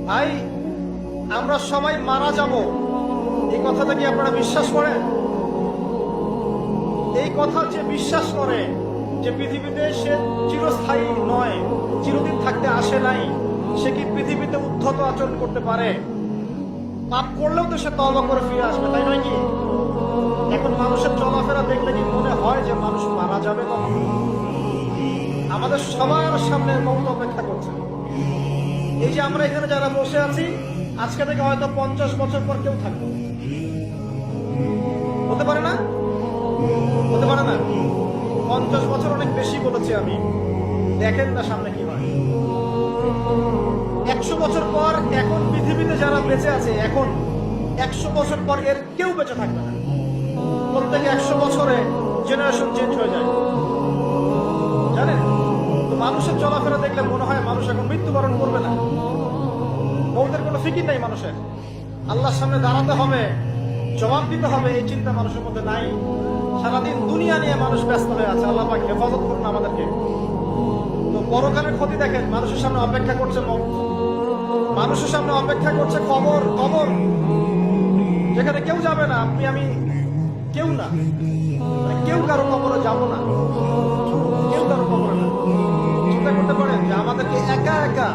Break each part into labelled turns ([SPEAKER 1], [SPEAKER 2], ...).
[SPEAKER 1] ভাই, আমরা সবাই মারা যাব, এই কথাটা কি আপনারা বিশ্বাস করেন? এই কথা যে বিশ্বাস করে যে পৃথিবীতে সে চিরস্থায়ী নয়, চিরদিন থাকতে আসে নাই, সে কি পৃথিবীতে উদ্ধত আচরণ করতে পারে? পাপ করলেও তো সে তওবা করে ফিরে আসবে, তাই নয় কি? এখন মানুষের চলাফেরা দেখলে কি মনে হয় যে মানুষ মারা যাবে কখন? আমাদের সবার সামনে মৌত অপেক্ষা করছে। এই যে আমরা এখানে যারা বসে আছি, আজকে থেকে হয়তো 50 বছর পর কেউ থাকবে, হতে পারে না? হতে পারে না? 50 বছর অনেক বেশি বলেছি আমি, দেখেন না সামনে কি হয়। 100 বছর পর এখন পৃথিবীতে যারা বেঁচে আছে, এখন 100 বছর পর এর কেউ বেঁচে থাকবে না। প্রত্যেক 100 বছরে জেনারেশন চেঞ্জ হয়ে যায়, জানেন? তো মানুষের চলাফেরা দেখলে মনে হয় মানুষ এখন মৃত্যুবরণ করবে না। মৌতের কোনো ফিকির নাই মানুষের। আল্লাহর সামনে দাঁড়াতে হবে, জবাব দিতে হবে, এই চিন্তা মানুষের মধ্যে নাই। সারাদিন দুনিয়া নিয়ে মানুষ ব্যস্ত হয়ে আছে। আল্লাহ পাক হেফাজত করুন আমাদেরকে। তো পরকালের ক্ষতি দেখেন, মানুষের সামনে অপেক্ষা করছে মৌত, মানুষের সামনে অপেক্ষা করছে কবর। কবর যেখানে কেউ যাবে না, আপনি আমি কেউ না, কেউ কারো কবরে যাব না, কেউ কারো কবরে না। চিন্তা করতে পারেন যে আমাদেরকে একা একা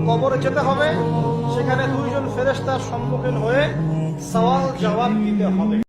[SPEAKER 1] কবরে যেতে হবে, সেখানে 2 জন ফেরেশতার সম্মুখীন হয়ে সওয়াল জবাব দিতে হবে।